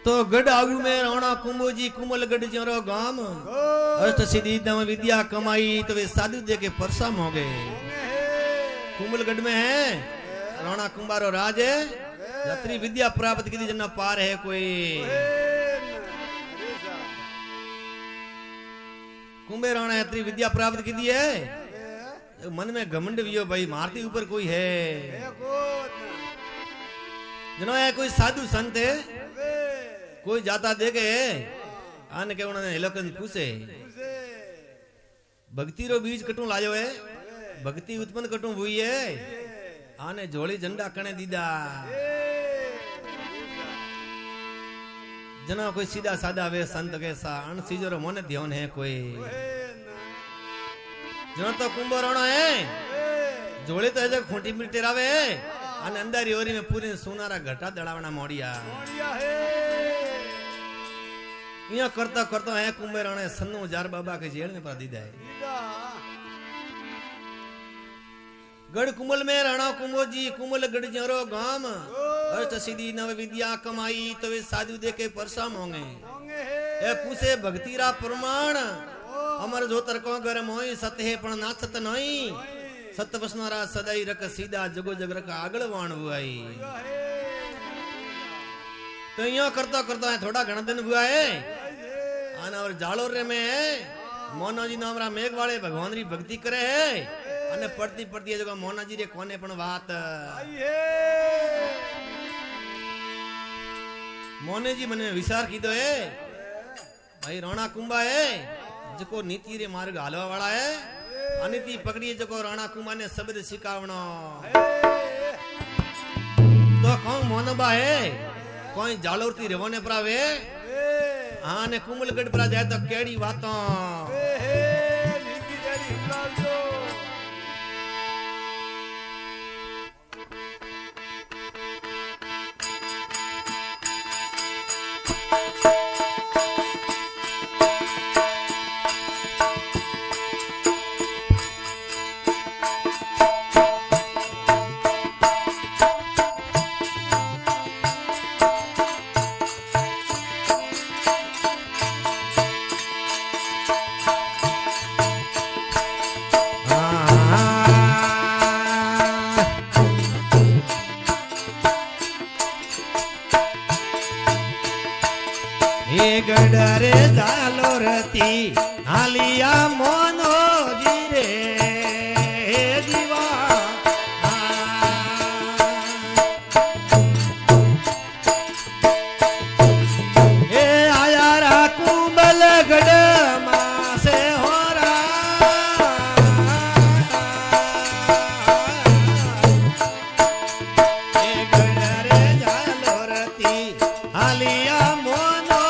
तो गढ़ आगू में राणा कुंभोजी कुमलगढ़ जरो गाम अष्ट सिद्धि दम विद्या कमाई तो वे साधु दे के परसाम हो गए। कुमलगढ़ में है राणा कुंभारो राज है, यात्री विद्या प्राप्त की जना पार है कोई। कुंभे राणा यात्री विद्या प्राप्त की है, मन में घमंड वियो भाई मारती ऊपर कोई है जनो है कोई साधु संत है, कोई जाता देखे आने के उन्होंने हिलकन पूछे भक्ति रो बीज कटू लायो है, भक्ति उत्पन्न कटू हुई है, आने जोड़ी झंडा कने दीदा जना कोई सीधा साधा वे संत कैसा अन सीजरो मोने ध्यान है कोई जना तो कुंभो राणा है जोड़े तो ऐसे खोटी मिट्टी रावे अन अंदर ओरी में पूरे सोनारा घटा दड़ावना मोड़िया यहाँ करता करता है कुंभे राणा सन्नो जार बाबा के जेल में पा दीदा है। गढ़ कुमल में राणा कुंभो जी कुमल गढ़ जरो गाम अष्ट सिद्धि नव विद्या कमाई तो वे साधु दे के परसाम होंगे। ए पूछे भक्ति रा प्रमाण अमर जोतर को गरम होई सत्य पण ना सत नहीं सत वसनारा सदाई रख सीधा जगो जग रख आगल वाण हुआई। तो यो करता करता है थोड़ा घना दिन हुआ है आना और जालोर रे में है मोना जी नाम रा मेघ वाले भगवान री भक्ति करे है अने पड़ती पड़ती है जगह मोना जी रे कोने पण बात मोने जी मने विचार कीधो है भाई राणा कुंभा है जको नीति रे मार्ग हालवा वाला है अनिति पकड़ी जको राणा कुंभा ने शब्द सिखावणो तो कौन मोनबा है कोई जालोरती रेवने प्रावे हाँ ने कुमलगढ़ पर जाए तो केड़ी बातों गडरे जालो रती हालिया मोनो जी रे दीवा ए आया रा कुंभल गढ़ मां से हो रा ए गडरे जालो रती हालिया मोनो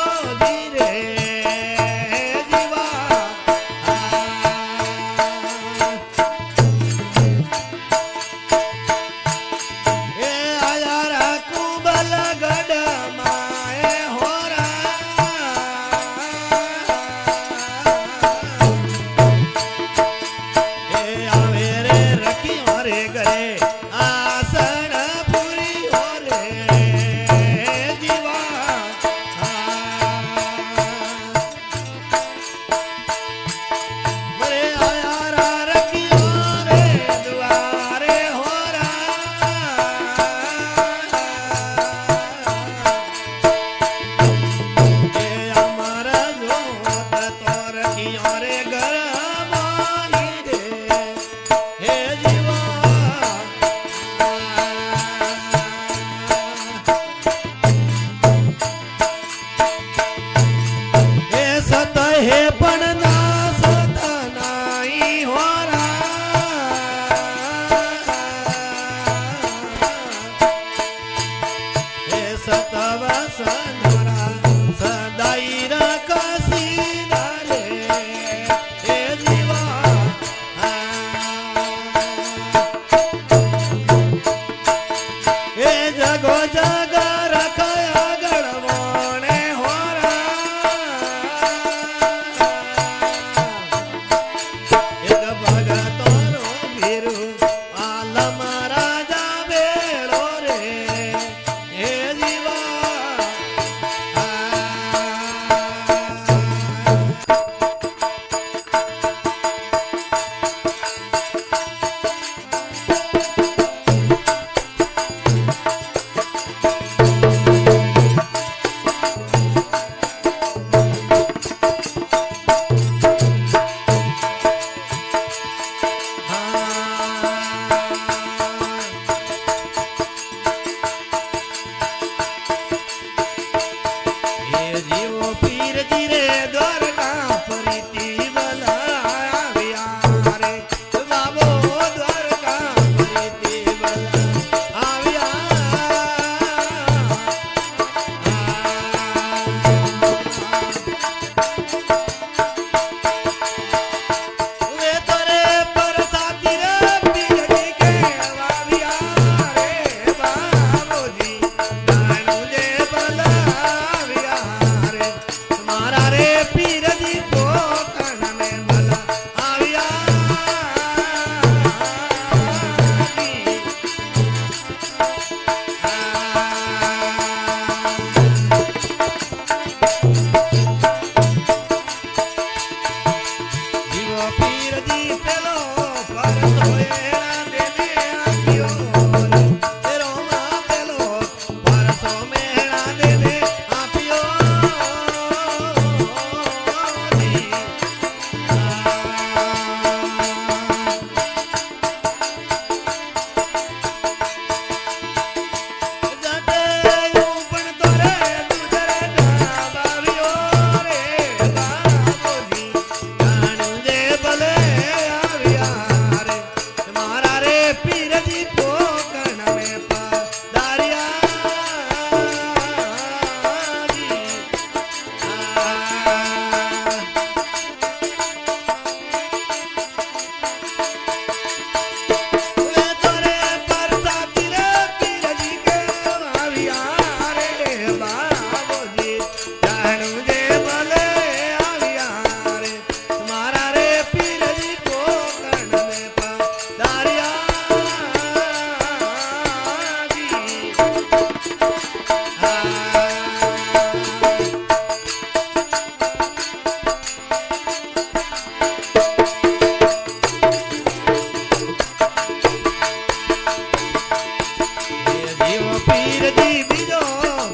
जी बीजो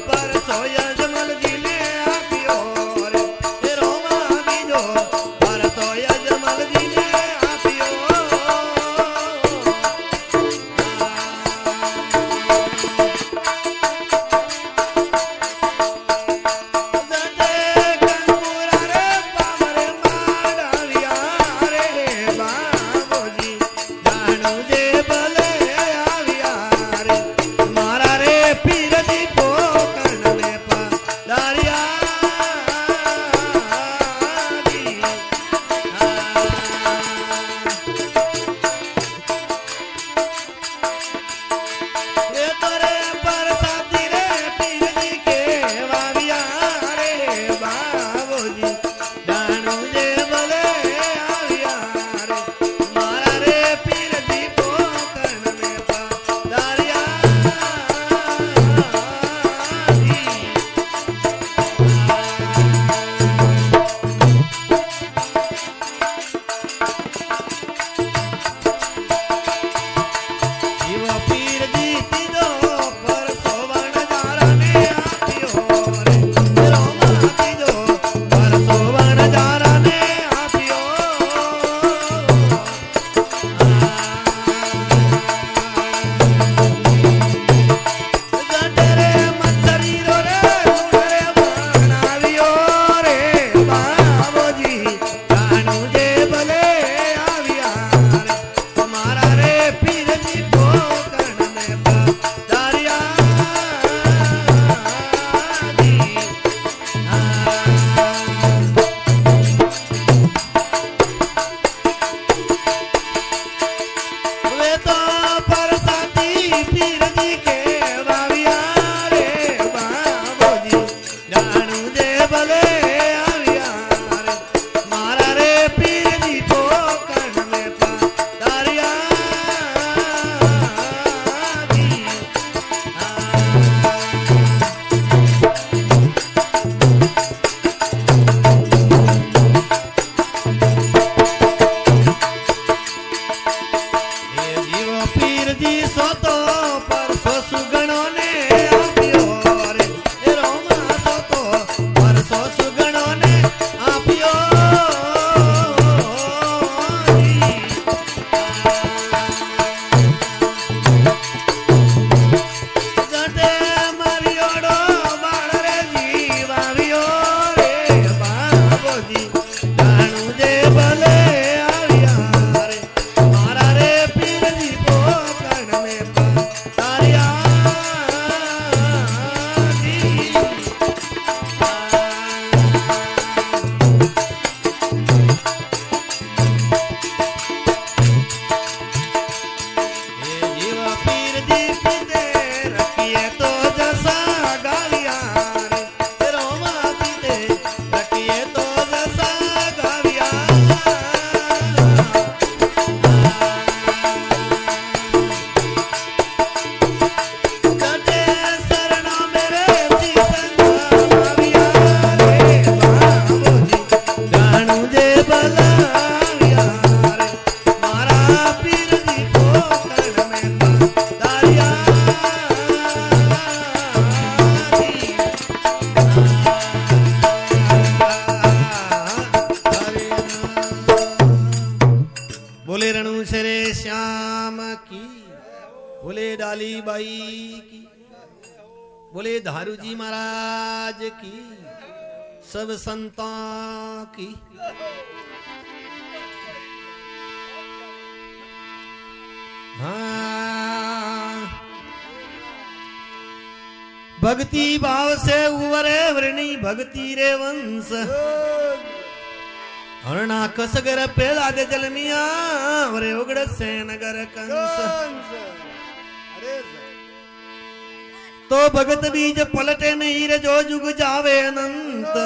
पर सोया जमल जी ने आपियो रे ए रोमा बीजो पर सोया जमल जी ने आपियो डाली बाई की, बोले धारू जी महाराज की, सब संतां की। हाँ भक्ति भाव से उवरे वृणी भक्ति रे वंश, हरणा कसगर पेला दे जलमिया वरे उगड़ से नगर कंस। तो भगत बीज पलटे नहीं रे जो जुग जावे अनंत,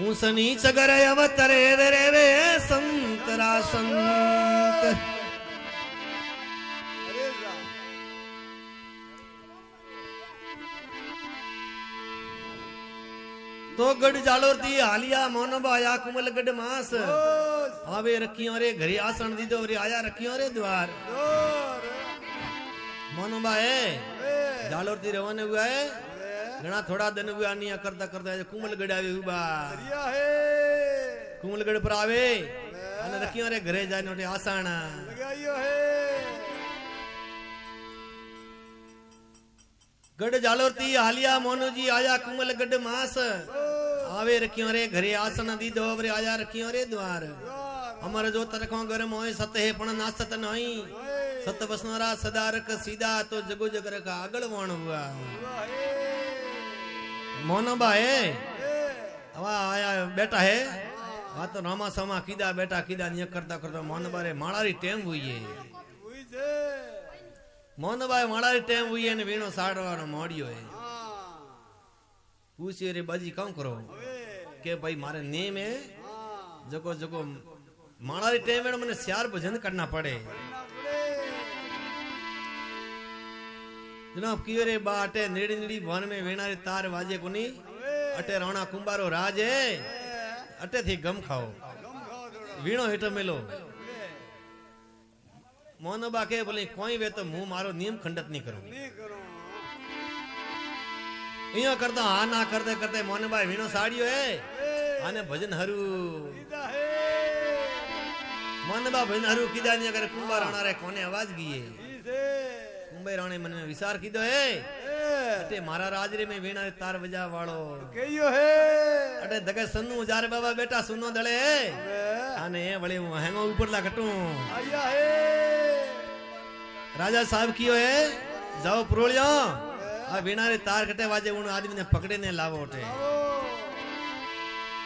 ऊसनी सगर अवतरे वे वे संतरा संत। तो गढ़ जालोर दी हालिया मोन बाया कुमल गढ़ मास, आवे रखियो रे घरे आसन दी दो रे आया रखियो रे द्वार। मोनोबा है जालोर थी रवाने हुआ है घना थोड़ा दिन हुआ नहीं करता करता कुमलगढ़ आवे उबा कुमलगढ़ पर आवे અને રખિયો રે ઘરે જાય નોટે આસાણા લગાયો હે ગઢ જાલોરતી હાલિયા મોનોજી આયા કુમલગઢ માસ आवे रखियो रे घरे आसन दीदो रे आया रखियो रे द्वार अमर जो तरखो गरम होए सत है पण नासत नहीं सत वसनारा सदा रख सीधा तो जगो जग रख आगल वण हुआ मोनोबा है हवा आया बेटा है हाँ तो रामा समा कीदा बेटा कीदा निय करता करता मोनोबा रे माळारी टेम हुई है मोनोबा माळारी टेम हुई है ने वीणो साड़वानो मोड़ियो है पूछिए रे बाजी कौन करो के भाई मारे नेम है जको जको माणारी टाइम में मैंने श्यार भजन करना पड़े जनाब कियो रे बाटे नेड़ी नेड़ी वन में वेणारे तार वाजे कोनी अटे राणा कुंबारो राज है अटे थी गम खाओ वीणो हेठो मेलो मोनोबा के बोले कोई वे तो मुंह मारो नियम खंडत नहीं करो इयो करता हा ना करते करते मोनोबा वीणो साड़ियो है आने भजन हरू मोनोबा भजन हरू कीदा नहीं अगर कुंभा राणा रे कोने आवाज गई कुंभे राणे मन में विचार कीदो है अटे मारा राज रे में वीणा रे तार बजा वालो कहियो है अटे दगे सन्नु जार बाबा बेटा सुनो दले आने बड़े हेंगो ऊपर ला कटू आया है राजा साहब कियो है जाओ पुरोलियो आ वीणा रे तार कटे वाजे उन आदमी ने पकड़े ने लावो उठे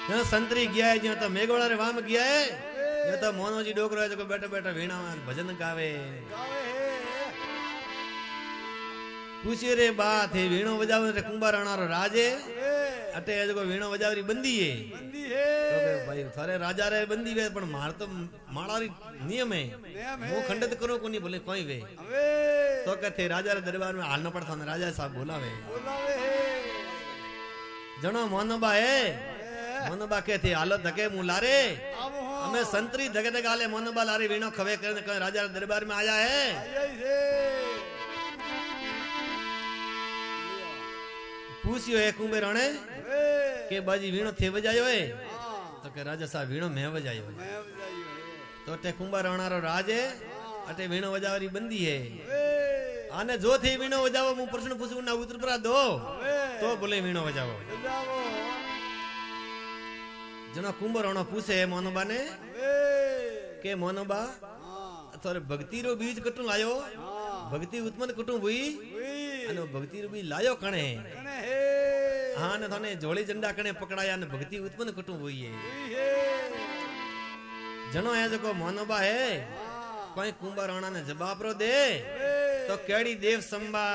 जो संतरी गया है जो तो मेघोड़ा रे वाम गया है जो तो मोनोजी डोकरो है जो बैठा बैठा वीणा में भजन गावे पूछिए रे बात है वीणो बजावे रे कुंभा राणा रो राजे अटे जो वीणो बजावरी बंदी है तो के भाई थारे राजा रे बंदी वे पण मार तो माळारी नियम है वो खंडित करो कोनी बोले कोई वे तो कहते राजा रे दरबार में हालना पड़ता ने राजा साहब बोलावे जनो मोनोबा है मोनोबा कहते हालो धके मुंह लारे हमें संतरी धके धके हाले मोनोबा लारे वीणो खवे करने कहे राजा रे दरबार में आया है पूछियो है कुंभे राणे के बाजी वीणो थे बजायो है तो के राजा साहब वीणो मैं बजायो है तो ते कुंभा राणा रो राज है अटे वीणो बजावरी बंदी है आने जो थे वीणो बजावो मु प्रश्न पूछू ना उत्तर पर दो तो बोले वीणो बजावो जना कुंभ राणा पूछे मोनोबा ने के मोनोबा तोरे भक्ति रो बीज कटू आयो भक्ति उत्पन्न कटू हुई अने भक्ति रो बीज लायो कणे हां ने थाने जोड़ी झंडा कणे पकड़ाया ने भक्ति उत्पन्न कटू हुई है जनो है जको मोनोबा है कोई कुंभा राणा ने जवाब रो दे तो केड़ी देव संबा